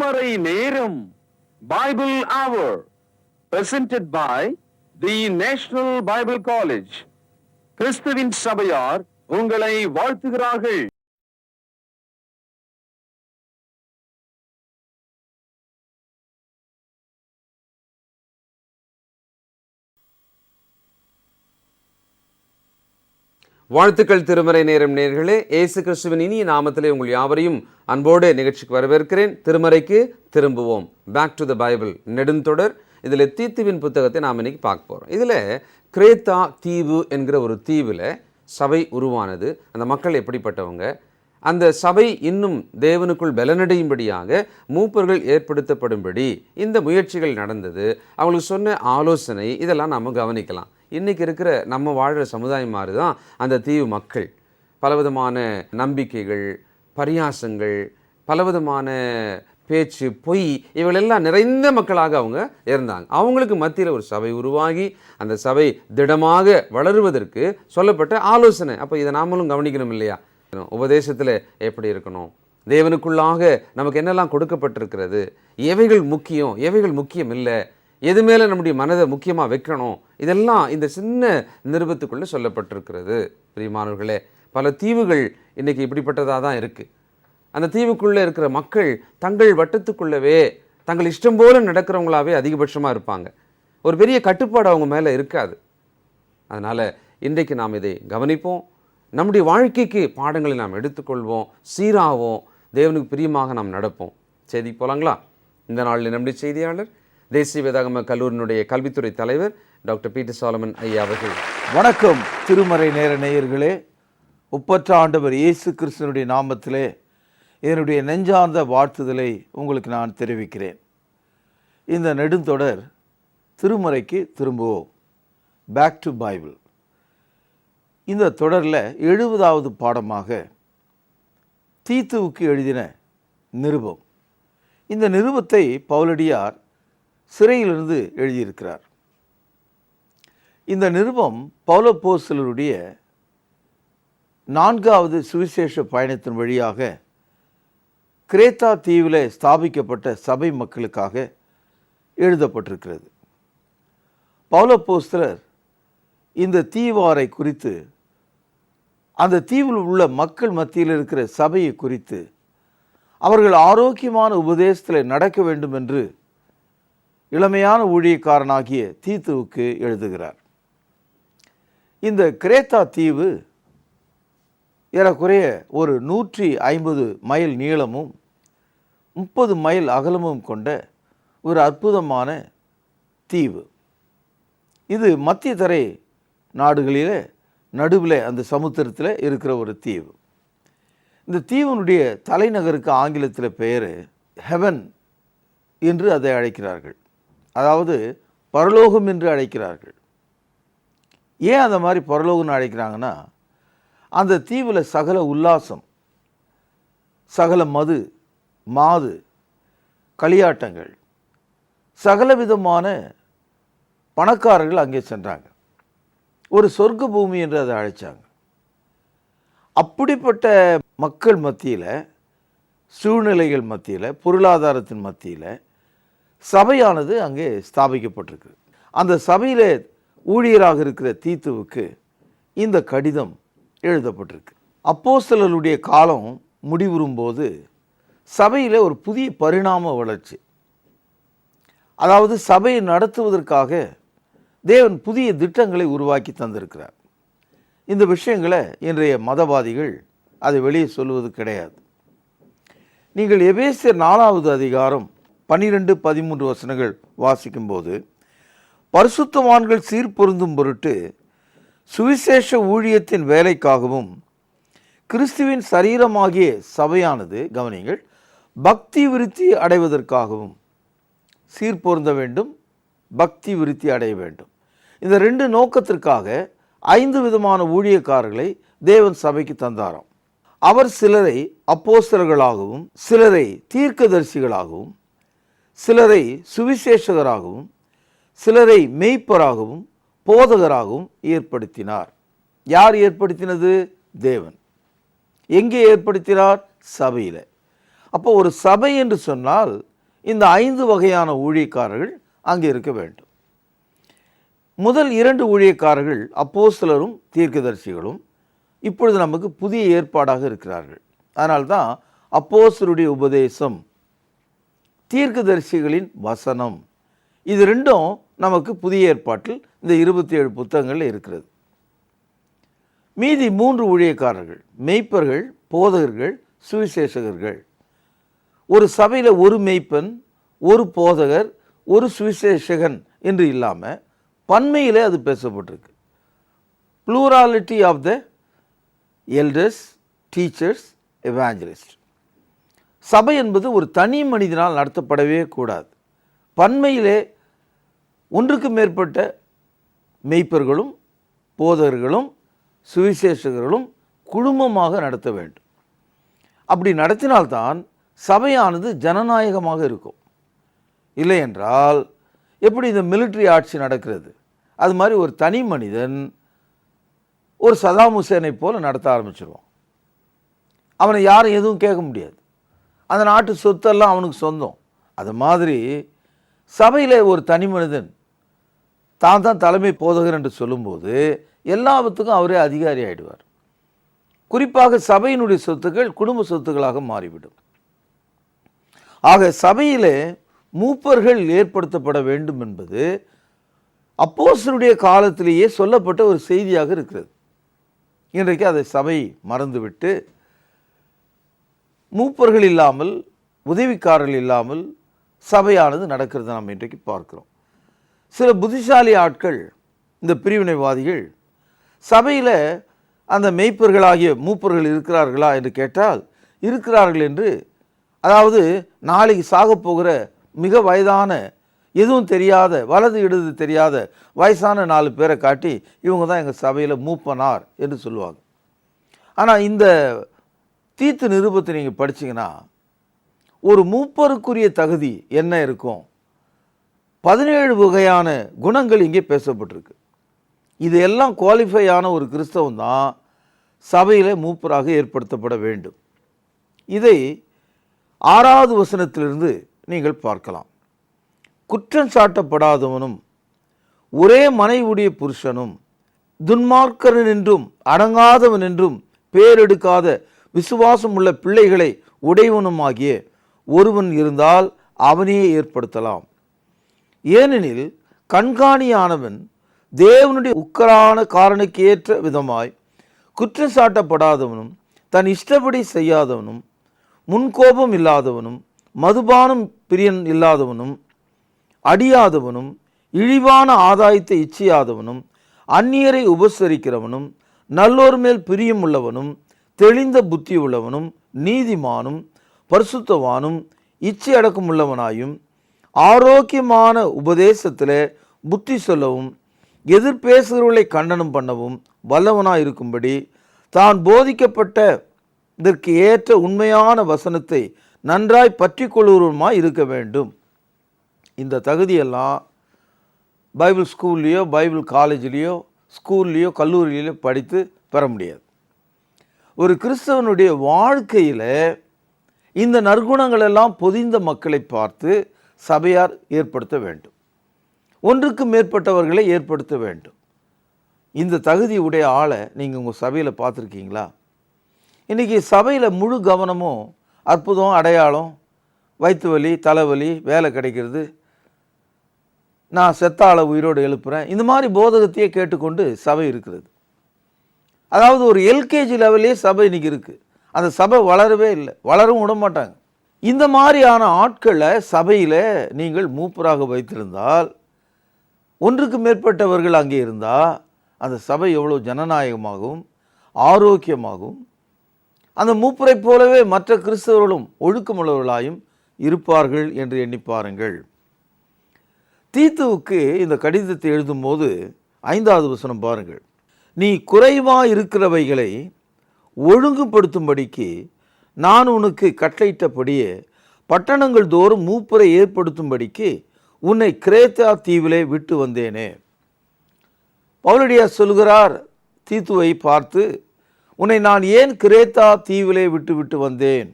திருமறை நேரம் பைபிள் அவர் presented by the National Bible College. கிறிஸ்துவின் சபையார் உங்களை வாழ்த்துகிறார்கள். வாழ்த்துக்கள் திருமறை நேரம் நேயர்களே, இயேசு கிறிஸ்துவின் இனிய நாமத்திலே உங்கள் யாவரையும் அன்போடு நிகழ்ச்சிக்கு வரவேற்கிறேன். திருமறைக்கு திரும்புவோம், பேக் டு த பைபிள் நெடுந்தொடர். இதில் தீத்துவின் புத்தகத்தை நாம் இன்னைக்கு பார்க்க போகிறோம். இதில் கிரேத்தா தீவு என்கிற ஒரு தீவில் சபை உருவானது. அந்த மக்கள் எப்படிப்பட்டவங்க, அந்த சபை இன்னும் தேவனுக்குள் பலனடையும்படியாக மூப்பர்கள் ஏற்படுத்தப்படும்படி இந்த முயற்சிகள் நடந்தது. அவங்களுக்கு சொன்ன ஆலோசனை இதெல்லாம் நாம் கவனிக்கலாம். இன்றைக்கி இருக்கிற நம்ம வாழ்கிற சமுதாயம் மாதிரி தான் அந்த தீவு மக்கள். பலவிதமான நம்பிக்கைகள், பரியாசங்கள், பலவிதமான பேச்சு, பொய், இவங்களெல்லாம் நிறைந்த மக்களாக அவங்க இருந்தாங்க. அவங்களுக்கு மத்தியில் ஒரு சபை உருவாகி அந்த சபை திடமாக வளருவதற்கு சொல்லப்பட்ட ஆலோசனை. அப்போ இதை நாமளும் கவனிக்கணும் இல்லையா? உபதேசத்தில் எப்படி இருக்கணும், தேவனுக்குள்ளாக நமக்கு என்னெல்லாம் கொடுக்கப்பட்டிருக்கிறது, எவைகள் முக்கியம், எவைகள் முக்கியம் இல்லை, எது மேலே நம்முடைய மனதை முக்கியமாக வைக்கணும், இதெல்லாம் இந்த சின்ன நிருபத்துக்குள்ளே சொல்லப்பட்டிருக்கிறது. பிரியமானவர்களே, பல தீவுகள் இன்றைக்கி இப்படிப்பட்டதாக தான் இருக்குது. அந்த தீவுக்குள்ளே இருக்கிற மக்கள் தங்கள் வட்டத்துக்குள்ளவே தங்கள் இஷ்டம் போல நடக்கிறவங்களாவே அதிகபட்சமாக இருப்பாங்க. ஒரு பெரிய கட்டுப்பாடு அவங்க மேலே இருக்காது. அதனால் இன்றைக்கு நாம் இதை கவனிப்போம். நம்முடைய வாழ்க்கைக்கு பாடங்களை நாம் எடுத்துக்கொள்வோம், சீராவோம், தேவனுக்கு பிரியமாக நாம் நடப்போம். செய்தி போலாங்களா? இந்த நாளில் நம்முடைய செய்தியாளர் தேசிய வேதாகம கல்லூரியினுடைய கல்வித்துறை தலைவர் டாக்டர் பீட்டர் சாலமன் ஐயா அவர்கள். வணக்கம் திருமறை நேர நேயர்களே. ஒப்பற்ற ஆண்டவர் இயேசு கிறிஸ்துவினுடைய நாமத்திலே என்னுடைய நெஞ்சார்ந்த வாழ்த்துதலை உங்களுக்கு நான் தெரிவிக்கிறேன். இந்த நெடுந்தொடர் திருமறைக்கு திரும்புவோம், பேக் டு பைபிள். இந்த தொடரில் 70வது பாடமாக தீத்துவுக்கு எழுதின நிருபம். இந்த நிருபத்தை பவுலடியார் சிறையிலிருந்து எழுதியிருக்கிறார். இந்த நிருபம் பவுலப்போஸ்தலருடைய 4வது சுவிசேஷ பயணத்தின் வழியாக கிரேத்தா தீவில் ஸ்தாபிக்கப்பட்ட சபை மக்களுக்காக எழுதப்பட்டிருக்கிறது. பவுலப்போஸ்தலர் இந்த தீவாரை குறித்து, அந்த தீவில் உள்ள மக்கள் மத்தியில் இருக்கிற சபையை குறித்து, அவர்கள் ஆரோக்கியமான உபதேசத்தில் நடக்க வேண்டும் என்று இளமையான ஊழியக்காரனாகிய தீத்துவுக்கு எழுதுகிறார். இந்த கிரேத்தா தீவு ஏறக்குறைய ஒரு 150 மைல் நீளமும் 30 மைல் அகலமும் கொண்ட ஒரு அற்புதமான தீவு. இது மத்திய தரை நாடுகளிலே நடுவில் அந்த சமுத்திரத்தில் இருக்கிற ஒரு தீவு. இந்த தீவினுடைய தலைநகருக்கு ஆங்கிலத்தில் பெயர் ஹெவன் என்று அதை அழைக்கிறார்கள், அதாவது பரலோகம் என்று அழைக்கிறார்கள். ஏன் அந்த மாதிரி பரலோகம்னு அழைக்கிறாங்கன்னா, அந்த தீவில் சகல உல்லாசம், சகல மது, மாது, களியாட்டங்கள், சகல விதமான பணக்காரர்கள் அங்கே சென்றாங்க. ஒரு சொர்க்க பூமி என்று அதை அழைச்சாங்க. அப்படிப்பட்ட மக்கள் மத்தியில், சூழ்நிலைகள் மத்தியில், பொருளாதாரத்தின் மத்தியில் சபையானது அங்கே ஸ்தாபிக்கப்பட்டிருக்கு. அந்த சபையில் ஊழியராக இருக்கிற தீத்துவுக்கு இந்த கடிதம் எழுதப்பட்டிருக்கு. அப்போஸ்தலருடைய காலம் முடிவுறும்போது சபையில் ஒரு புதிய பரிணாம வளர்ச்சி, அதாவது சபையை நடத்துவதற்காக தேவன் புதிய திட்டங்களை உருவாக்கி தந்திருக்கிறார். இந்த விஷயங்களை இன்றைய மதவாதிகள் அதை வெளியே சொல்வது கிடையாது. நீங்கள் எபேசியர் 4வது அதிகாரம் 12-13 வசனங்கள் வாசிக்கும்போது, பரிசுத்தவான்கள் சீர்பொருந்தும் பொருட்டு சுவிசேஷ ஊழியத்தின் வேலைக்காகவும் கிறிஸ்துவின் சரீரமாகிய சபையானது, கவனிங்கள், பக்தி விருத்தி அடைவதற்காகவும் சீர்பொருந்த வேண்டும், பக்தி விருத்தி அடைய வேண்டும். இந்த 2 நோக்கத்திற்காக 5 விதமான ஊழியக்காரர்களை தேவன் சபைக்கு தந்தாராம். அவர் சிலரை அப்போஸ்தலர்களாகவும், சிலரை தீர்க்கதரிசிகளாகவும், சிலரை சுவிசேஷகராகவும், சிலரை மேய்ப்பராகவும், போதகராகவும் ஏற்படுத்தினார். யார் ஏற்படுத்தினது? தேவன். எங்கே ஏற்படுத்தினார்? சபையில். அப்போ ஒரு சபை என்று சொன்னால் இந்த 5 வகையான ஊழியக்காரர்கள் அங்கே இருக்க வேண்டும். முதல் 2 ஊழியக்காரர்கள் அப்போஸ்தலரும் தீர்க்கதரிசிகளும் இப்பொழுது நமக்கு புதிய ஏற்பாடாக இருக்கிறார்கள். அதனால்தான் அப்போஸ்தலருடைய உபதேசம், தீர்க்கதரிசிகளின் வசனம், இது ரெண்டும் நமக்கு புதிய ஏற்பாட்டில் இந்த 27 புத்தகங்கள் இருக்கிறது. மீதி 3 ஊழியக்காரர்கள், மெய்ப்பர்கள், போதகர்கள், சுவிசேஷகர்கள். ஒரு சபையில் ஒரு மெய்ப்பன், ஒரு போதகர், ஒரு சுவிசேஷகன் என்று இல்லாமல் பன்மையிலே அது பேசப்பட்டிருக்கு. Plurality of the elders, teachers, evangelist. சபை என்பது ஒரு தனி மனிதனால் நடத்தப்படவே கூடாது. பன்மையிலே ஒன்றுக்கு மேற்பட்ட மெய்ப்பர்களும் போதகர்களும் சுவிசேஷகர்களும் குழுமமாக நடத்த வேண்டும். அப்படி நடத்தினால்தான் சபையானது ஜனநாயகமாக இருக்கும். இல்லை என்றால் எப்படி இந்த மிலிட்ரி ஆட்சி நடக்கிறது, அது மாதிரி ஒரு தனி மனிதன் ஒரு சதாம் ஹுசேனை போல நடத்த ஆரம்பிச்சிருவான். அவனை யாரும் எதுவும் கேட்க முடியாது. அந்த நாட்டு சொத்தெல்லாம் அவனுக்கு சொந்தம். அது மாதிரி சபையில் ஒரு தனி மனிதன் தான் தலைமை போதகர் என்று சொல்லும்போது எல்லாத்துக்கும் அவரே அதிகாரி ஆகிடுவார். குறிப்பாக சபையினுடைய சொத்துக்கள் குடும்ப சொத்துக்களாக மாறிவிடும். ஆக சபையிலே மூப்பர்கள் ஏற்படுத்தப்பட வேண்டும் என்பது அப்போஸ்தலருடைய காலத்திலேயே சொல்லப்பட்ட ஒரு செய்தியாக இருக்கிறது. இன்றைக்கு அதை சபை மறந்துவிட்டு மூப்பர்கள் இல்லாமல், உதவிக்காரர்கள் இல்லாமல் சபையானது நடக்கிறத நாம் இன்றைக்கு பார்க்கிறோம். சில புத்திசாலி ஆட்கள், இந்த பிரிவினைவாதிகள், சபையில் அந்த மெய்ப்பர்களாகிய மூப்பர்கள் இருக்கிறார்களா என்று கேட்டால் இருக்கிறார்கள் என்று, அதாவது நாளைக்கு சாகப் போகிற மிக வயதான, எதுவும் தெரியாத, வலது இடது தெரியாத வயசான 4 பேரை காட்டி இவங்க தான் எங்கள் சபையில் மூப்பனார் என்று சொல்லுவாங்க. ஆனால் இந்த தீத்து நிருபத்தை நீங்கள் படிச்சிங்கன்னா ஒரு மூப்பருக்குரிய தகுதி என்ன இருக்கும், 17 வகையான குணங்கள் இங்கே பேசப்பட்டிருக்கு. இது எல்லாம் குவாலிஃபை ஆன ஒரு கிறிஸ்தவன் தான் சபையில் மூப்பராக ஏற்படுத்தப்பட வேண்டும். இதை 6வது வசனத்திலிருந்து நீங்கள் பார்க்கலாம். குற்றம் சாட்டப்படாதவனும் ஒரே மனைவியுடைய புருஷனும் துன்மார்க்கரன் என்றும் அடங்காதவன் என்றும் பேரெடுக்காத விசுவாசம் உள்ள பிள்ளைகளை உடையவனுமாகிய ஒருவன் இருந்தால் அவனையே ஏற்படுத்தலாம். ஏனெனில் கண்காணியானவன் தேவனுடைய உக்கரான காரனுக்கு ஏற்ற விதமாய் குற்றம் சாட்டப்படாதவனும் தன் இஷ்டப்படி செய்யாதவனும் முன்கோபம் இல்லாதவனும் மதுபானம் பிரியன் இல்லாதவனும் அடியாதவனும் இழிவான ஆதாயத்தை இச்சியாதவனும் அந்நியரை உபசரிக்கிறவனும் நல்லோர் மேல் பிரியம் உள்ளவனும் தெளிந்த புத்தி உள்ளவனும் நீதிமானும் பரிசுத்தவானும் இச்சை அடக்கம் உள்ளவனாயும் ஆரோக்கியமான உபதேசத்தில் புத்தி சொல்லவும் எதிர்பேசுகிறவர்களை கண்டனம் பண்ணவும் வல்லவனாய் இருக்கும்படி தான் போதிக்கப்பட்ட இதற்கு ஏற்ற உண்மையான வசனத்தை நன்றாய் பற்றி கொள்ளுவருமாய் இருக்க வேண்டும். இந்த தகுதியெல்லாம் பைபிள் ஸ்கூல்லையோ பைபிள் காலேஜ்லேயோ ஸ்கூல்லையோ கல்லூரியிலையோ படித்து பெற முடியாது. ஒரு கிறிஸ்தவனுடைய வாழ்க்கையில் இந்த நற்குணங்கள் எல்லாம் பொதிந்த மக்களை பார்த்து சபையார் ஏற்படுத்த வேண்டும். ஒன்றுக்கு மேற்பட்டவர்களை ஏற்படுத்த வேண்டும். இந்த தகுதி உடைய ஆளை நீங்கள் உங்கள் சபையில் பார்த்துருக்கீங்களா? இன்றைக்கி சபையில் முழு கவனமும் அற்புதம், அடையாளம், வயிற்று வலி, தலைவலி, வேலை கிடைக்கிறது, நான் செத்தாளை உயிரோடு எழுப்புகிறேன், இந்த மாதிரி போதகத்தையே கேட்டுக்கொண்டு சபை இருக்கிறது. அதாவது ஒரு எல்கேஜி லெவல்லே சபை இன்றைக்கி இருக்குது. அந்த சபை வளரவே இல்லை, வளரவும் விட மாட்டாங்க. இந்த மாதிரியான ஆட்களை சபையில் நீங்கள் மூப்பராக வைத்திருந்தால், ஒன்றுக்கு மேற்பட்டவர்கள் அங்கே இருந்தால் அந்த சபை எவ்வளோ ஜனநாயகமாகவும் ஆரோக்கியமாகவும் அந்த மூப்பரை போலவே மற்ற கிறிஸ்தவர்களும் ஒழுக்கமுள்ளவர்களாயும் இருப்பார்கள் என்று எண்ணி பாருங்கள். தீத்துவுக்கு இந்த கடிதத்தை எழுதும்போது 5வது வசனம் பாருங்கள். நீ குறைவாக இருக்கிறவைகளை ஒழுங்குபடுத்தும்படிக்கு நான் உனக்கு கட்டளையிட்டபடியே பட்டணங்கள் தோறும் மூப்பரை ஏற்படுத்தும்படிக்கு உன்னை கிரேத்தா தீவிலே விட்டு வந்தேனே. பவுலடியார் சொல்கிறார் தீத்துவை பார்த்து, உன்னை நான் ஏன் கிரேத்தா தீவிலே விட்டு வந்தேன்?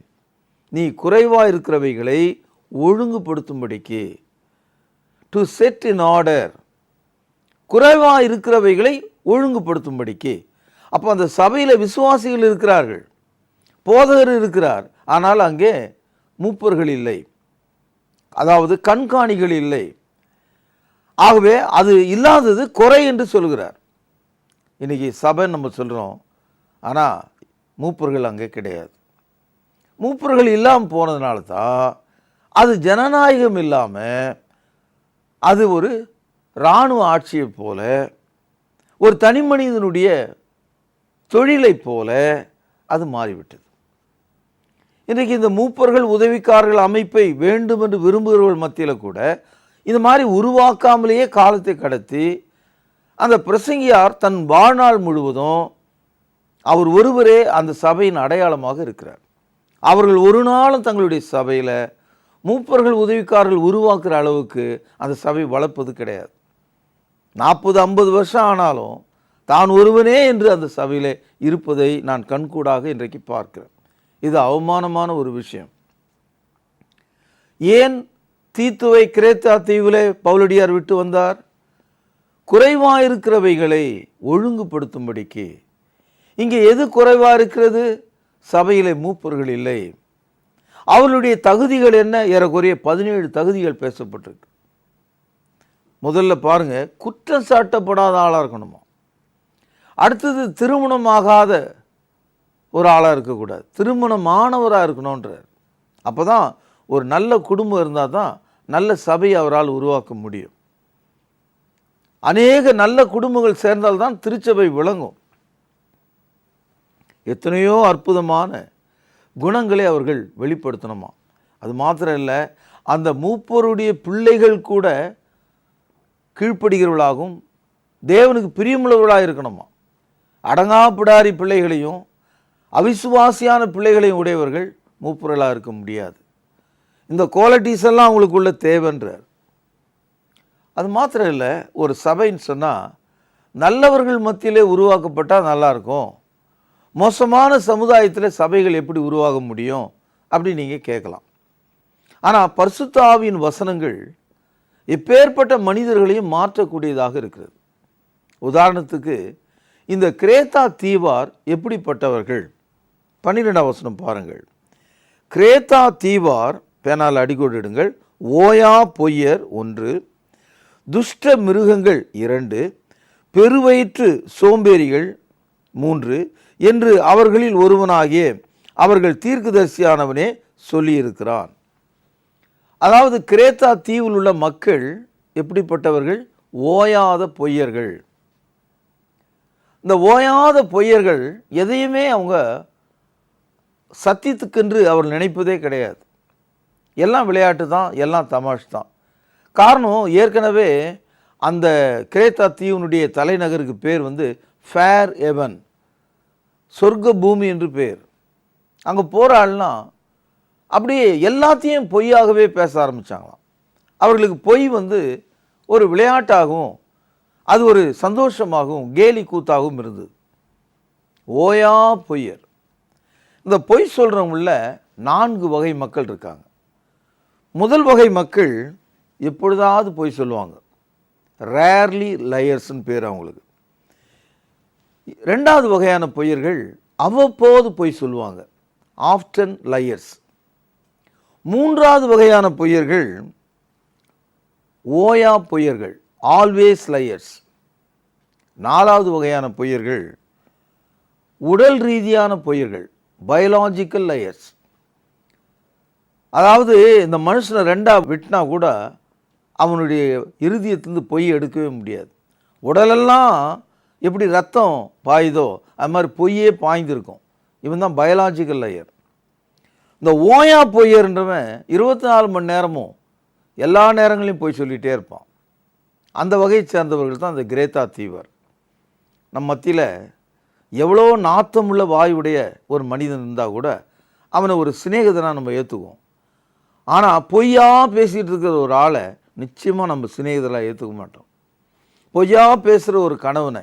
நீ குறைவாக இருக்கிறவைகளை ஒழுங்குபடுத்தும்படிக்கு, டு செட் இன் ஆர்டர், குறைவாக இருக்கிறவைகளை ஒழுங்குபடுத்தும்படிக்கு. அப்போ அந்த சபையில் விசுவாசிகள் இருக்கிறார்கள், போதகர் இருக்கிறார், ஆனால் அங்கே மூப்பர்கள் இல்லை, அதாவது கண்காணிகள் இல்லை. ஆகவே அது இல்லாதது குறை என்று சொல்கிறார். இன்னைக்கு சபை நம்ம சொல்கிறோம், ஆனால் மூப்பர்கள் அங்கே கிடையாது. மூப்பர்கள் இல்லாமல் போனதுனால தான் அது ஜனநாயகம் இல்லாமல் அது ஒரு இராணுவ ஆட்சியை போல, ஒரு தனி மனிதனுடைய தொழிலை போல அது மாறிவிட்டது. இன்றைக்கு இந்த மூப்பர்கள் உதவிக்காரர்கள் அமைப்பை வேண்டும் என்று விரும்புகிறவர்கள் மத்தியில் கூட இது மாதிரி உருவாக்காமலேயே காலத்தை கடத்தி அந்த பிரசங்கியார் தன் வாழ்நாள் முழுவதும் அவர் ஒருவரே அந்த சபையின் அடையாளமாக இருக்கிறார். அவர்கள் ஒரு நாளும் தங்களுடைய சபையில் மூப்பர்கள் உதவிக்காரர்கள் உருவாக்குற அளவுக்கு அந்த சபை வளர்ப்பது கிடையாது. 40-50 வருஷம் ஆனாலும் தான் ஒருவனே என்று அந்த சபையில் இருப்பதை நான் கண்கூடாக இன்றைக்கு பார்க்கிறேன். இது அவமானமான ஒரு விஷயம். ஏன் தீத்துவை கிரேத்தா தீவிலே பவுலடியார் விட்டு வந்தார்? குறைவாயிருக்கிறவைகளை ஒழுங்குபடுத்தும்படிக்கு. இங்கே எது குறைவா இருக்கிறது? சபையிலே மூப்பர்கள் இல்லை. அவர்களுடைய தகுதிகள் என்ன? ஏறக்குறைய 17 தகுதிகள் பேசப்பட்டிருக்கு. முதல்ல பாருங்க, குற்றம் சாட்டப்படாத ஆளாக இருக்கணுமா. அடுத்தது திருமணமாகாத ஒரு ஆளாக இருக்கக்கூடாது, திருமணமானவராக இருக்கணுன்றார். அப்போ தான் ஒரு நல்ல குடும்பம் இருந்தால் தான் நல்ல சபையை அவரால் உருவாக்க முடியும். அநேக நல்ல குடும்பங்கள் சேர்ந்தால்தான் திருச்சபை விளங்கும். எத்தனையோ அற்புதமான குணங்களை அவர்கள் வெளிப்படுத்தணுமா. அது மாத்திரம் இல்லை, அந்த மூப்பருடைய பிள்ளைகள் கூட கீழ்ப்படுகிறவர்களாகவும் தேவனுக்கு பிரியமுள்ளவர்களாக இருக்கணுமா. அடங்காப்பிடாரி பிள்ளைகளையும் அவிசுவாசியான பிள்ளைகளையும் உடையவர்கள் மூப்பர்களாக இருக்க முடியாது. இந்த குவாலிட்டிஸ் எல்லாம் அவங்களுக்குள்ள தேவைன்றார். அது மாத்திரம் இல்லை, ஒரு சபைன்னு சொன்னால் நல்லவர்கள் மத்தியிலே உருவாக்கப்பட்டால் நல்லாயிருக்கும். மோசமான சமுதாயத்தில் சபைகள் எப்படி உருவாக முடியும் அப்படின்னு நீங்கள் கேட்கலாம். ஆனால் பரிசுத்த ஆவியின் வசனங்கள் எப்பேற்பட்ட மனிதர்களையும் மாற்றக்கூடியதாக இருக்கிறது. உதாரணத்துக்கு இந்த கிரேத்தா தீவார் எப்படிப்பட்டவர்கள்? 12ஆம் வசனம் பாருங்கள். கிரேத்தா தீவார், பேனால் அடிக்கோடிடுங்கள், ஓயா பொய்யர் 1, துஷ்ட மிருகங்கள் 2, பெருவயிற்று சோம்பேறிகள் 3 என்று அவர்களில் ஒருவனாகிய அவர்கள் தீர்க்கதரிசியானவனே சொல்லியிருக்கிறான். அதாவது கிரேத்தா தீவில் உள்ள மக்கள் எப்படிப்பட்டவர்கள்? ஓயாத பொய்யர்கள். இந்த ஓயாத பொய்யர்கள் எதையுமே அவங்க சத்தியத்துக்கென்று அவர் நினைப்பதே கிடையாது. எல்லாம் விளையாட்டு தான், எல்லாம் தமாஷ் தான். காரணம், ஏற்கனவே அந்த கிரேத்தா தீவினுடைய தலைநகருக்கு பேர் ஃபேர் எவன், சொர்க்க பூமி என்று பேர். அங்கே போகிற ஆள்னா அப்படியே எல்லாத்தையும் பொய்யாகவே பேச ஆரம்பித்தாங்களாம். அவர்களுக்கு பொய் ஒரு விளையாட்டாகவும் அது ஒரு சந்தோஷமாகவும் கேலி கூத்தாகவும் இருந்தது. ஓயா பொய்யர். இந்த பொய் சொல்கிறவங்கள 4 வகை மக்கள் இருக்காங்க. முதல் வகை மக்கள் எப்பொழுதாவது பொய் சொல்லுவாங்க, ரேர்லி லயர்ஸ்ன்னு பேர் அவங்களுக்கு. 2வது வகையான பொய்யர்கள் அவ்வப்போது பொய் சொல்லுவாங்க, ஆஃப்டன் லயர்ஸ். 3வது வகையான பொய்யர்கள் ஓயா பொய்யர்கள், ஆல்வேஸ் லயர்ஸ். 4வது வகையான பொய்யர்கள் உடல் ரீதியான பொய்யர்கள், பயாலஜிக்கல் லயர்ஸ். அதாவது இந்த மனுஷனை 2ஆ விட்டினா கூட அவனுடைய இருதயத்திலிருந்து பொய் எடுக்கவே முடியாது. உடலெல்லாம் எப்படி ரத்தம் பாயுதோ அது மாதிரி பொய்யே பாய்ந்திருக்கும். இவன் தான் பயாலஜிக்கல் லயர். இந்த ஓயா பொய்யர்ன்றவன் 24 மணி நேரமும் எல்லா நேரங்களையும் போய் சொல்லிகிட்டே இருப்பான். அந்த வகையை சேர்ந்தவர்கள் தான் அந்த கிரேத்தா தீவர். நம் மத்தியில் எவ்வளோ நாத்தமுள்ள வாயுடைய ஒரு மனிதன் இருந்தால் கூட அவனை ஒரு சிநேகிதனாக நம்ம ஏற்றுக்குவோம். ஆனால் பொய்யா பேசிகிட்டு இருக்கிற ஒரு ஆளை நிச்சயமாக நம்ம சிநேகிதராக ஏற்றுக்க மாட்டோம். பொய்யா பேசுகிற ஒரு கணவனை,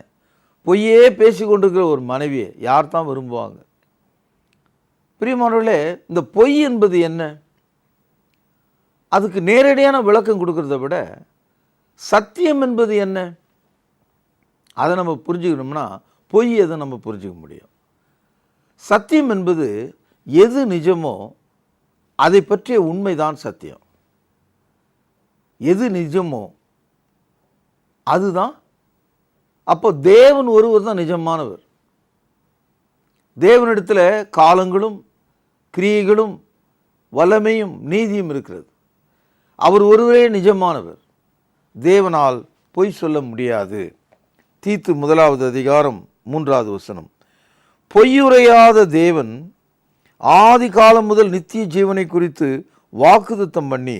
பொய்யே பேசி கொண்டிருக்கிற ஒரு மனைவியை யார் தான் விரும்புவாங்க? பிரியமானவர்களே, இந்த பொய் என்பது என்ன? அதுக்கு நேரடியான விளக்கம் கொடுக்கறத விட சத்தியம் என்பது என்ன, அதை நம்ம புரிஞ்சுக்கணும்னா பொய் எதை நம்ம புரிஞ்சுக்க முடியும். சத்தியம் என்பது எது நிஜமோ அதை பற்றிய உண்மைதான் சத்தியம். எது நிஜமோ அதுதான். அப்போ தேவன் ஒருவர் தான் நிஜமானவர். தேவனிடத்தில் காலங்களும் கிரியைகளும் வல்லமையும் நீதியும் இருக்கிறது. அவர் ஒருவரே நிஜமானவர். தேவனால் பொய் சொல்ல முடியாது. தீத்து 1வது அதிகாரம் 3வது வசனம். பொய்யுரையாத தேவன் ஆதி காலம் முதல் நித்திய ஜீவனை குறித்து வாக்குத்தத்தம் பண்ணி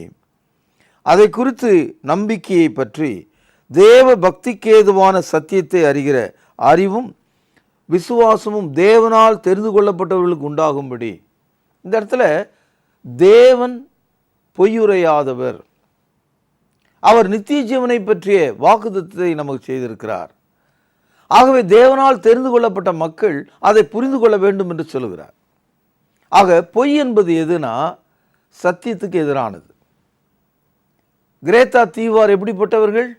அதை குறித்து நம்பிக்கையை பற்றி தேவ பக்திக்கேதுவான சத்தியத்தை அறிகிற அறிவும் விசுவாசமும் தேவனால் தெரிந்து கொள்ளப்பட்டவர்களுக்கு உண்டாகும்படி. இந்த இடத்துல தேவன் பொய்யுரையாதவர். அவர் நித்திய ஜீவனை பற்றிய வாக்குத்தத்தத்தை நமக்கு செய்திருக்கிறார். ஆகவே தேவனால் தெரிந்து கொள்ளப்பட்ட மக்கள் அதை புரிந்து கொள்ள வேண்டும் என்று சொல்லுகிறார். ஆக பொய் என்பது எதுனா சத்தியத்துக்கு எதிரானது. கிரேத்தா தீவார் எப்படிப்பட்டவர்கள்?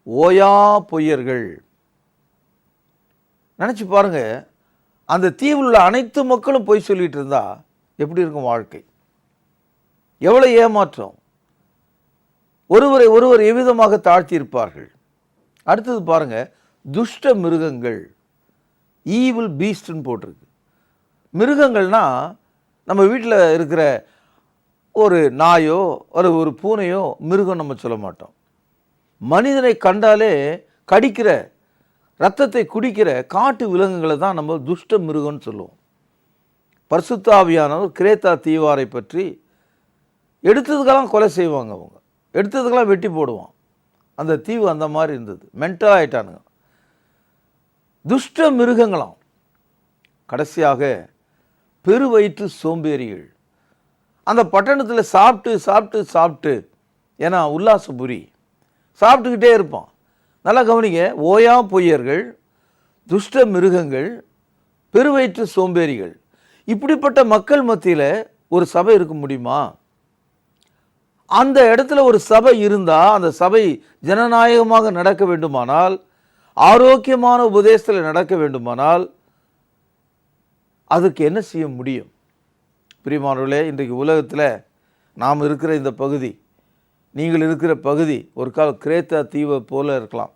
ஓயா பொய்யர்கள். நினைச்சு பாருங்க, அந்த தீவில் உள்ள அனைத்து மக்களும் பொய் சொல்லிட்டு இருந்தா எப்படி இருக்கும் வாழ்க்கை? எவ்வளவு ஏமாற்றம்! ஒருவரை ஒருவர் எவ்விதமாக தாழ்த்தி இருப்பார்கள். அடுத்தது பாருங்க, துஷ்ட மிருகங்கள், ஈவில் பீஸ்ட்னு போட்டிருக்கு. மிருகங்கள்னா நம்ம வீட்டில் இருக்கிற ஒரு நாயோ ஒரு பூனையோ மிருகம் நம்ம சொல்ல மாட்டோம். மனிதனை கண்டாலே கடிக்கிற, ரத்தத்தை குடிக்கிற காட்டு விலங்குகளை தான் நம்ம துஷ்ட மிருகம்னு சொல்லுவோம். பரிசுத்த ஆவியானவர் கிரேத்தா தீவாரை பற்றி எடுத்ததுக்கெல்லாம் கொலை செய்வாங்க. அவங்க எடுத்ததுக்கெல்லாம் வெட்டி போடுவான். அந்த தீவு அந்த மாதிரி இருந்தது. மென்டல் ஆயிட்டானுங்க, துஷ்ட மிருகங்களாம். கடைசியாக பெருவயிற்று சோம்பேறிகள். அந்த பட்டணத்தில் சாப்பிட்டு சாப்பிட்டு சாப்பிட்டு, ஏன்னா உல்லாசபுரி, சாப்பிட்டுக்கிட்டே இருப்பான். நல்லா கவனிங்க, ஓயா பொய்யர்கள், துஷ்ட மிருகங்கள், பெருவயிற்று சோம்பேறிகள். இப்படிப்பட்ட மக்கள் மத்தியில் ஒரு சபை இருக்க முடியுமா? அந்த இடத்துல ஒரு சபை இருந்தால், அந்த சபை ஜனநாயகமாக நடக்க வேண்டுமானால், ஆரோக்கியமான உபதேசத்தில் நடக்க வேண்டுமானால் அதுக்கு என்ன செய்ய முடியும்? பிரியமானவர்களே, இன்றைக்கு உலகத்தில் நாம் இருக்கிற இந்த பகுதி, நீங்கள் இருக்கிற பகுதி ஒரு கால கிரேத்தா தீவை போல இருக்கலாம்.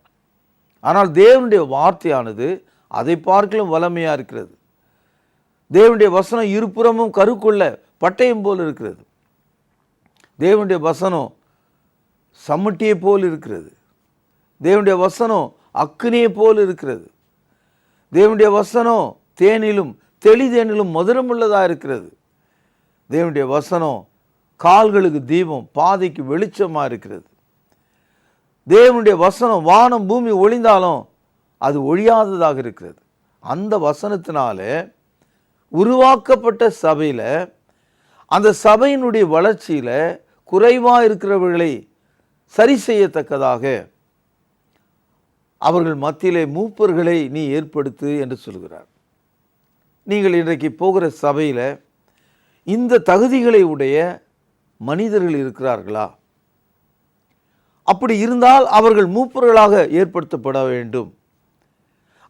ஆனால் தேவனுடைய வார்த்தையானது அதை பார்க்கலும் வல்லமையாக இருக்கிறது. தேவனுடைய வசனம் இருபுறமும் கருக்குள்ள பட்டயம் போல் இருக்கிறது. தேவனுடைய வசனம் சம்மட்டியை போல் இருக்கிறது. தேவனுடைய வசனம் அக்கினியை போல் இருக்கிறது. தேவனுடைய வசனம் தேனிலும் தெளிதேனிலும் மதுரமுள்ளதாக இருக்கிறது. தேவனுடைய வசனம் கால்களுக்கு தீபம், பாதைக்கு வெளிச்சமாக இருக்கிறது. தேவனுடைய வசனம் வானம் பூமி ஒளிந்தாலும் அது ஒழியாததாக இருக்கிறது. அந்த வசனத்தினால உருவாக்கப்பட்ட சபையில், அந்த சபையினுடைய வளர்ச்சியில் குறைவாக இருக்கிறவர்களை சரி செய்யத்தக்கதாக அவர்கள் மத்தியிலே மூப்பர்களை நீ ஏற்படுத்து என்று சொல்கிறார். நீங்கள் இன்றைக்கு போகிற சபையில் இந்த தகுதிகளை உடைய மனிதர்கள் இருக்கிறார்களா? அப்படி இருந்தால் அவர்கள் மூப்பர்களாக ஏற்படுத்தப்பட வேண்டும்.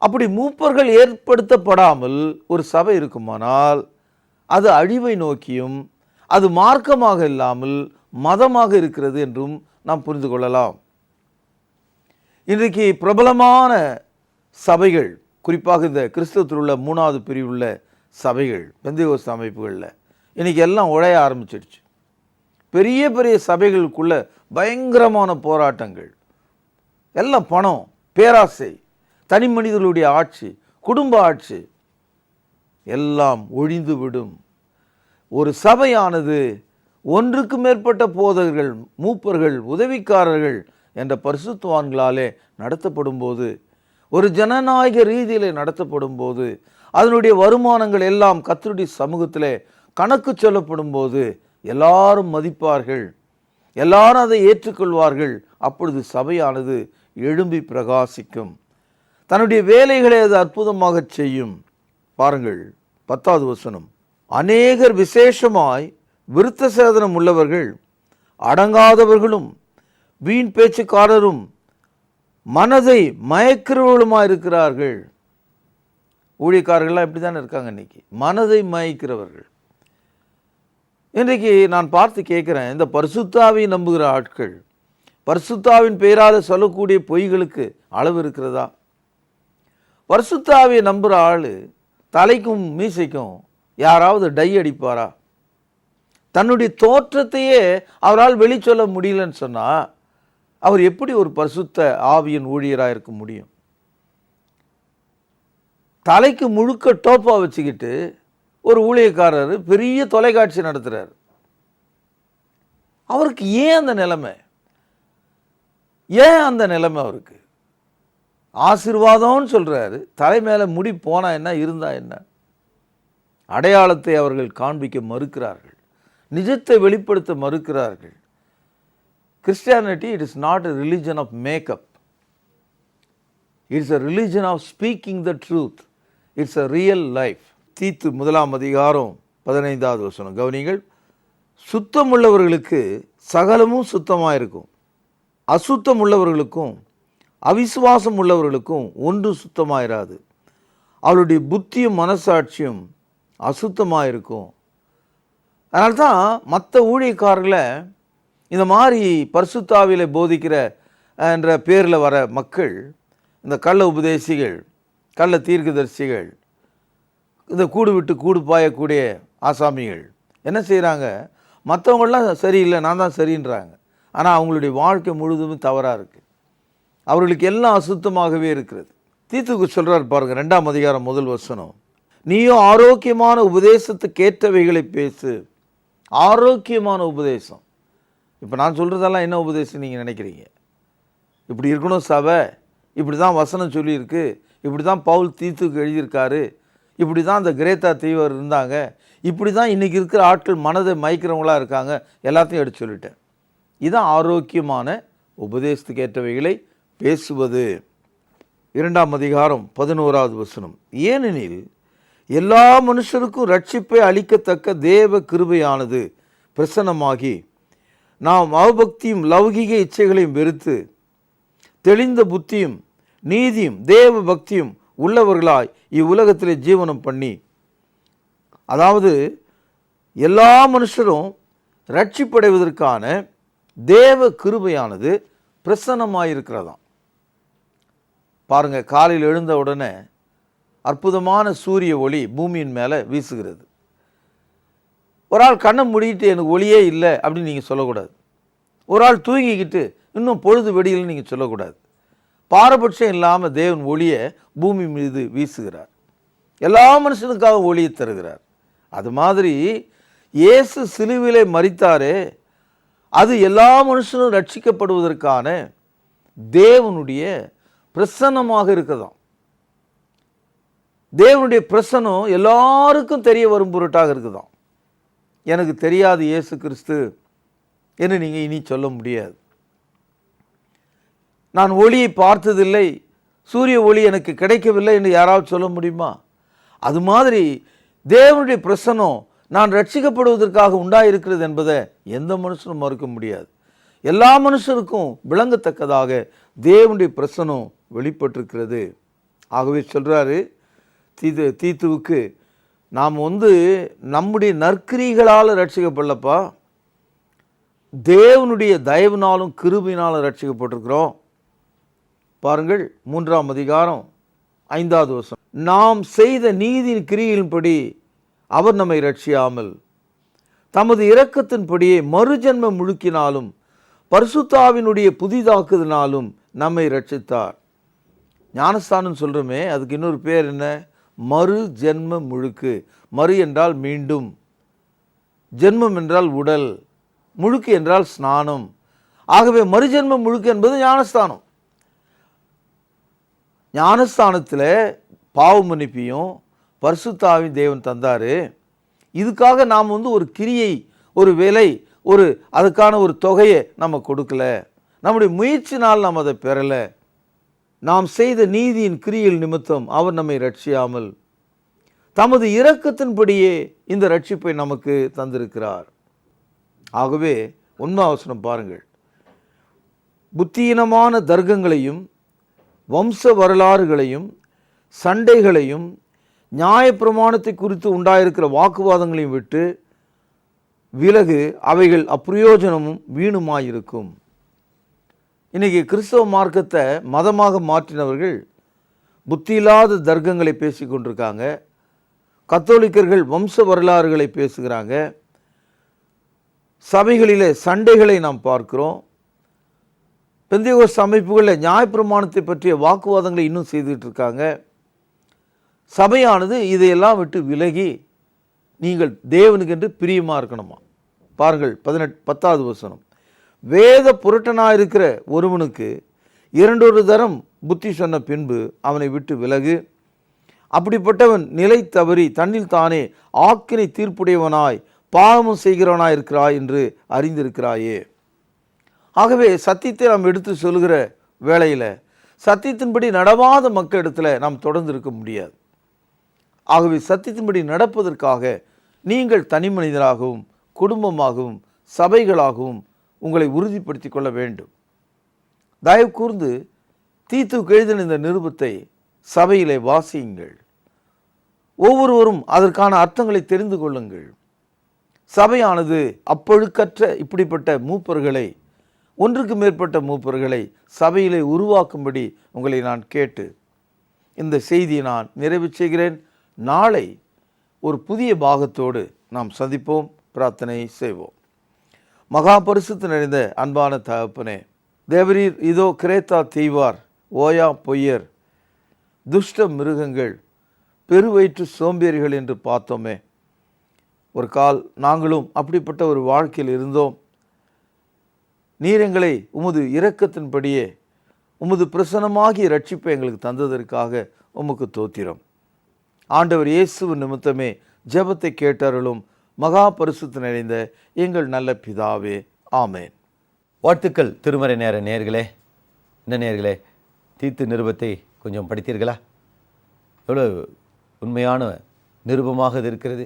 அப்படி மூப்பர்கள் ஏற்படுத்தப்படாமல் ஒரு சபை இருக்குமானால் அது அழிவை நோக்கியும், அது மார்க்கமாக இல்லாமல் மதமாக இருக்கிறது என்றும் நாம் புரிந்து கொள்ளலாம். இன்றைக்கு பிரபலமான சபைகள், குறிப்பாக இந்த கிறிஸ்தவத்தில் உள்ள 3வது பிரிவுள்ள சபைகள், பெந்தேகோஸ்து அமைப்புகளில் இன்றைக்கி எல்லாம் உழைய ஆரம்பிச்சிடுச்சு. பெரிய பெரிய சபைகளுக்குள்ள பயங்கரமான போராட்டங்கள், எல்லாம் பணம், பேராசை, தனி மனிதர்களுடைய ஆட்சி, குடும்ப ஆட்சி எல்லாம் ஒழிந்துவிடும். ஒரு சபையானது ஒன்றுக்கு மேற்பட்ட போதகர்கள், மூப்பர்கள், உதவிக்காரர்கள் என்ற பரிசுத்தவான்களாலே நடத்தப்படும் போது, ஒரு ஜனநாயக ரீதியில் நடத்தப்படும் போது, அதனுடைய வருமானங்கள் எல்லாம் கர்த்தருடைய சமூகத்திலே கணக்கு சொல்லப்படும் போது எல்லாரும் மதிப்பார்கள், எல்லாரும் அதை ஏற்றுக்கொள்வார்கள். அப்பொழுது சபையானது எழும்பி பிரகாசிக்கும், தன்னுடைய வேலைகளை அது அற்புதமாக செய்யும். பாருங்கள் 10வது வசனம். அநேகர் விசேஷமாய் விருத்த சேதனம் உள்ளவர்கள் அடங்காதவர்களும் வீண் பேச்சுக்காரரும் மனதை மயக்கிறவர்களுமா இருக்கிறார்கள். ஊழியக்காரர்கள்லாம் இப்படி தானே இருக்காங்க இன்னைக்கு, மனதை மயக்கிறவர்கள். இன்றைக்கு நான் பார்த்து கேட்குறேன், இந்த பரிசுத்தாவை நம்புகிற ஆட்கள் பரிசுத்தாவின் பெயரால் சொல்லக்கூடிய பொய்களுக்கு அளவு இருக்கிறதா? பரிசுத்தாவியை நம்புகிற ஆள் தலைக்கும் மீசைக்கும் யாராவது டை அடிப்பாரா? தன்னுடைய தோற்றத்தையே அவரால் வெளிச்சொல்ல முடியலன்னு சொன்னால் அவர் எப்படி ஒரு பரிசுத்த ஆவியின் ஊழியராக இருக்க முடியும்? தலைக்கு முழுக்க டோப்பா வச்சுக்கிட்டு ஒரு ஊழியக்காரர் பெரிய தொலைக்காட்சி நடத்துகிறார். அவருக்கு ஏன் அந்த நிலைமை? ஏன் அந்த நிலைமை அவருக்கு? ஆசீர்வாதம்னு சொல்கிறாரு, தலை மேலே முடி போனால் என்ன, இருந்தால் என்ன? அடையாளத்தை அவர்கள் காண்பிக்க மறுக்கிறார்கள், நிஜத்தை வெளிப்படுத்த மறுக்கிறார்கள். Christianity, it is not a religion of makeup. It's a religion of speaking the truth. It's a real life. தீத்து 1 அதிகாரம் 15வது வசனம் கவனிங்கள். சுத்தம் உள்ளவர்களுக்கு சகலமும் சுத்தமாக இருக்கும், அசுத்தம் உள்ளவர்களுக்கும் அவிசுவாசம் உள்ளவர்களுக்கும் ஒன்று சுத்தமாயிராது. அவருடைய புத்தியும் மனசாட்சியும் அசுத்தமாக இருக்கும். அதனால தான் மற்ற ஊழியக்காரர்களை இந்த மாதிரி பரிசுத்தாவிலே போதிக்கிற என்ற பேரில் வர மக்கள், இந்த கள்ள உபதேசிகள், கள்ள தீர்க்கதரிசிகள், இந்த கூடு விட்டு கூடு பாயக்கூடிய ஆசாமிகள் என்ன செய்கிறாங்க? மற்றவங்களாம் சரியில்லை, நான் தான் சரின்றாங்க. ஆனால் அவங்களுடைய வாழ்க்கை முழுவதும் தவறாக இருக்குது. அவர்களுக்கு எல்லாம் அசுத்தமாகவே இருக்கிறது. தீத்துக்கு சொல்கிறார் பாருங்க, 2 அதிகாரம் 1 வசனம், நீயோ ஆரோக்கியமான உபதேசத்துக்கு ஏற்றவைகளை பேசு. ஆரோக்கியமான உபதேசம். இப்போ நான் சொல்கிறதெல்லாம் என்ன உபதேசம் நீங்கள் நினைக்கிறீங்க? இப்படி இருக்கணும் சபை, இப்படி தான் வசனம் சொல்லியிருக்கு, இப்படி தான் பவுல் தீத்துக்கு எழுதியிருக்காரு, இப்படி தான் அந்த கிரேத்தா தீவர் இருந்தாங்க, இப்படி தான் இன்றைக்கி இருக்கிற ஆட்கள் மனதை மயக்கிறவங்களாக இருக்காங்க, எல்லாத்தையும் எடுத்து சொல்லிட்டேன். இதுதான் ஆரோக்கியமான உபதேசத்துக்கு ஏற்றவைகளை பேசுவது. 2 அதிகாரம் 11வது வசனம், ஏனெனில் எல்லா மனுஷருக்கும் ரட்சிப்பை அளிக்கத்தக்க தேவ கிருபையானது பிரசன்னமாகி நாம் அவபக்தியும் லௌகிக இச்சைகளையும் வெறுத்து தெளிந்த புத்தியும் நீதியும் தேவ பக்தியும் உள்ளவர்களாய் இவ்வுலகத்திலே ஜீவனம் பண்ணி, அதாவது எல்லா மனுஷரும் ரட்சிப்படைவதற்கான தேவ கிருபையானது பிரசன்னமாயிருக்கிறதாம். பாருங்க, காலையில் எழுந்த உடனே அற்புதமான சூரிய ஒளி பூமியின் மேலே வீசுகிறது. ஒரு ஆள் கண்ணை மூடிக்கிட்டு எனக்கு ஒளியே இல்லை அப்படின்னு நீங்கள் சொல்லக்கூடாது. ஒரு ஆள் தூங்கிக்கிட்டு இன்னும் பொழுது வெடியில்னு நீங்கள் சொல்லக்கூடாது. பாரபட்சம் இல்லாமல் தேவன் ஒளியை பூமி மீது வீசுகிறார். எல்லா மனுஷனுக்காக ஒளியை தருகிறார். அது மாதிரி இயேசு சிலுவிலே மரித்தாரே, அது எல்லா மனுஷனும் ரட்சிக்கப்படுவதற்கான தேவனுடைய பிரசன்னமாக இருக்குதாம். தேவனுடைய பிரசன்னம் எல்லாருக்கும் தெரிய வரும் பொருட்டாக இருக்குதாம். எனக்கு தெரியாது இயேசு கிறிஸ்து என்று நீங்கள் இனி சொல்ல முடியாது. நான் ஒளியை பார்த்ததில்லை, சூரிய ஒளி எனக்கு கிடைக்கவில்லை என்று யாராவது சொல்ல முடியுமா? அது மாதிரி தேவனுடைய பிரசன்னம் நான் ரட்சிக்கப்படுவதற்காக உண்டாயிருக்கிறது என்பதை எந்த மனுஷனும் மறுக்க முடியாது. எல்லா மனுஷருக்கும் விளங்கத்தக்கதாக தேவனுடைய பிரசன்னம் வெளிப்பட்டிருக்கிறது. ஆகவே சொல்கிறாரு தீத்துவுக்கு, நாம் நம்முடைய நற்கிரிகளால் ரட்சிக்கப்படலப்பா, தேவனுடைய தயவுனாலும் கிருபையினாலும் ரட்சிக்கப்பட்டிருக்கிறோம். பாருங்கள், 3 அதிகாரம் 5வது வசனம், நாம் செய்த நீதியின் கிரியின்படி அவர் நம்மை ரட்சியாமல் தமது இரக்கத்தின்படியே மறுஜன்ம முழுக்கினாலும் பரிசுத்தாவினுடைய புதிதாக்குதனாலும் நம்மை ரட்சித்தார். ஞானஸ்தானம் சொல்கிறோமே, அதுக்கு இன்னொரு பேர் என்ன? மறு ஜென்ம முழுக்கு. மறு என்றால் மீண்டும், ஜென்மம் என்றால் உடல், முழுக்கு என்றால் ஸ்நானம். ஆகவே மறுஜென்ம முழுக்கு என்பது ஞானஸ்தானம். ஞானஸ்தானத்தில் பாவ மன்னிப்பையும் பரிசுத்தாவின் தேவன் தந்தார். இதுக்காக நாம் ஒரு கிரியை, ஒரு வேலை, அதுக்கான ஒரு தொகையை நம்ம கொடுக்கல, நம்முடைய முயற்சினால் நாம் அதை பெறலை. நாம் செய்த நீதியின் கிரியில் நிமித்தம் அவர் நம்மை ரட்சியாமல் தமது இரக்கத்தின்படியே இந்த ரட்சிப்பை நமக்கு தந்திருக்கிறார். ஆகவே 1ஆம் வசனம் பாருங்கள். புத்தியீனமான தர்க்கங்களையும் வம்ச வரலாறுகளையும் சண்டைகளையும் நியாயப்பிரமாணத்தை குறித்து உண்டாயிருக்கிற வாக்குவாதங்களையும் விட்டு விலகு, அவைகள் அப்பிரயோஜனமும் வீணுமாயிருக்கும். இன்னைக்கு கிறிஸ்தவ மார்க்கத்தை மதமாக மாற்றினவர்கள் புத்தியில்லாத தர்க்கங்களை பேசி கொண்டிருக்காங்க. கத்தோலிக்கர்கள் வம்ச வரலாறுகளை பேசுகிறாங்க. சபைகளிலே சண்டைகளை நாம் பார்க்கிறோம். பெந்தேகோஸ்து அமைப்புகளில் நியாயப்பிரமாணத்தை பற்றிய வாக்குவாதங்களை இன்னும் செய்துட்டு இருக்காங்க. சபையானது இதையெல்லாம் விட்டு விலகி நீங்கள் தேவனுக்கென்று பிரியமாக இருக்கணுமா. பாருங்கள் 10வது வசனம். வேத புரட்டனாயிருக்கிற ஒருவனுக்கு 2 தரம் புத்தி சொன்ன பின்பு அவனை விட்டு விலகு. அப்படிப்பட்டவன் நிலை தவறி தன்னில் தானே ஆக்கினை தீர்ப்புடையவனாய் பாவமும் செய்கிறவனாய் இருக்கிறாய் என்று அறிந்திருக்கிறாயே. ஆகவே சத்தியத்தை நாம் எடுத்து சொல்கிற வேளையில் சத்தியத்தின்படி நடவாத மக்களிடத்தில் நாம் தொடர்ந்து இருக்க முடியாது. ஆகவே சத்தியத்தின்படி நடப்பதற்காக நீங்கள் தனி மனிதராகவும் குடும்பமாகவும் சபைகளாகவும் உங்களை உறுதிப்படுத்திக் கொள்ள வேண்டும். தயவு கூர்ந்து தீத்துவுக்கு எழுதின இந்த நிருபத்தை சபையிலே வாசியுங்கள். ஒவ்வொருவரும் அதற்கான அர்த்தங்களை தெரிந்து கொள்ளுங்கள். சபையானது அப்பொழுக்கற்ற இப்படிப்பட்ட மூப்பர்களை, ஒன்றுக்கு மேற்பட்ட மூப்பர்களை சபையிலே உருவாக்கும்படி உங்களை நான் கேட்டு இந்த செய்தியை நான் நிறைவு செய்கிறேன். நாளை ஒரு புதிய பாகத்தோடு நாம் சந்திப்போம். பிரார்த்தனை செய்வோம். மகா பரிசுத்த நிறைந்த அன்பான தகப்பனே, தேவரீர் இதோ கிரேத்தா தீவார், ஓயா பொய்யர், துஷ்ட மிருகங்கள், பெருவயிற்று சோம்பேறிகள் என்று பார்த்தோமே. ஒரு கால் நாங்களும் அப்படிப்பட்ட ஒரு வாழ்க்கையில் இருந்தோம். நீர் எங்களை உமது இரக்கத்தின்படியே உமது பிரசன்னமாகிய ரட்சிப்பை எங்களுக்கு தந்ததற்காக உமக்கு தோத்திரம். ஆண்டவர் இயேசு நிமித்தமே ஜெபத்தை கேட்டருளும் மகா பரிசுத்த நிறைந்த எங்கள் நல்ல பிதாவே, ஆமேன். வாழ்த்துக்கள் திருமறை நேர நேயர்களே. என்ன நேயர்களே, தீத்து நிருபத்தை கொஞ்சம் படித்தீர்களா? எவ்வளோ உண்மையான நிருபமாக இது இருக்கிறது.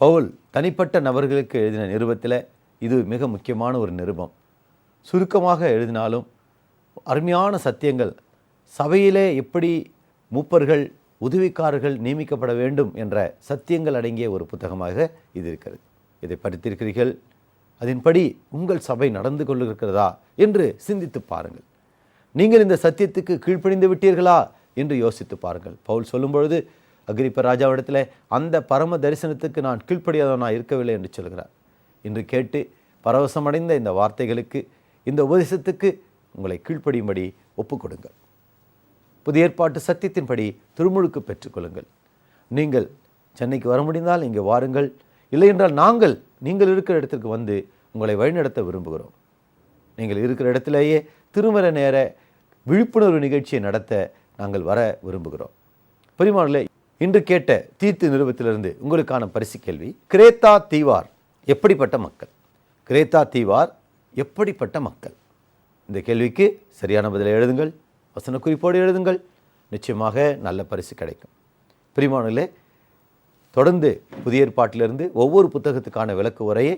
பவுல் தனிப்பட்ட நபர்களுக்கு எழுதின நிருபத்தில் இது மிக முக்கியமான ஒரு நிருபம். சுருக்கமாக எழுதினாலும் அருமையான சத்தியங்கள், சபையிலே எப்படி மூப்பர்கள் உதவிக்காரர்கள் நியமிக்கப்பட வேண்டும் என்ற சத்தியங்கள் அடங்கிய ஒரு புத்தகமாக இது இருக்கிறது. இதை படித்திருக்கிறீர்கள். அதன்படி உங்கள் சபை நடந்து கொண்டிருக்கிறதா என்று சிந்தித்து பாருங்கள். நீங்கள் இந்த சத்தியத்துக்கு கீழ்ப்படிந்து விட்டீர்களா என்று யோசித்து பாருங்கள். பவுல் சொல்லும் பொழுது அகிரிப்ப ராஜாவிடத்தில் அந்த பரம தரிசனத்துக்கு நான் கீழ்ப்படியாதவனாக இருக்கவில்லை என்று சொல்கிறார். இன்று கேட்டு பரவசமடைந்த இந்த வார்த்தைகளுக்கு, இந்த உபதேசத்துக்கு உங்களை கீழ்ப்படியும்படி ஒப்புக்கொடுங்கள். புதிய ஏற்பாட்டு சத்தியத்தின்படி திருமுழுக்கு பெற்றுக்கொள்ளுங்கள். நீங்கள் சென்னைக்கு வர முடிந்தால் இங்கே வாருங்கள். இல்லை என்றால் நீங்கள் இருக்கிற இடத்திற்கு வந்து உங்களை வழிநடத்த விரும்புகிறோம். நீங்கள் இருக்கிற இடத்திலேயே திருமறை நேர விழிப்புணர்வு நிகழ்ச்சியை நடத்த நாங்கள் வர விரும்புகிறோம். பிரியமானவர்களே, இன்று கேட்ட தீத்து நிருபத்திலிருந்து உங்களுக்கான பரிசு கேள்வி, கிரேத்தா தீவார் எப்படிப்பட்ட மக்கள்? கிரேத்தா தீவார் எப்படிப்பட்ட மக்கள்? இந்த கேள்விக்கு சரியான பதிலை எழுதுங்கள். வசன குறிப்போடு எழுதுங்கள். நிச்சயமாக நல்ல பரிசு கிடைக்கும். பிரியமானவர்களே, தொடர்ந்து புதிய ஏற்பாட்டிலிருந்து ஒவ்வொரு புத்தகத்துக்கான விளக்கு உரையை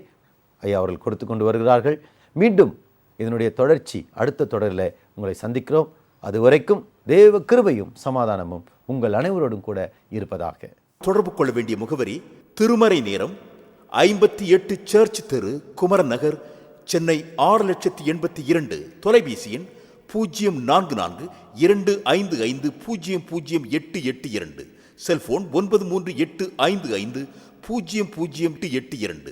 ஐயா அவர்கள் கொடுத்து கொண்டு வருகிறார்கள். மீண்டும் இதனுடைய தொடர்ச்சி அடுத்த தொடரில் உங்களை சந்திக்கிறோம். அதுவரைக்கும் தேவ கிருபையும் சமாதானமும் உங்கள் அனைவரோடும் கூட இருப்பதாக. தொடர்பு கொள்ள வேண்டிய முகவரி: திருமறை நேரம், 58 சர்ச் தெரு, குமரன் நகர், சென்னை 6,82,000. தொலைபேசி எண் 044255008882. செல்போன் 9385500882.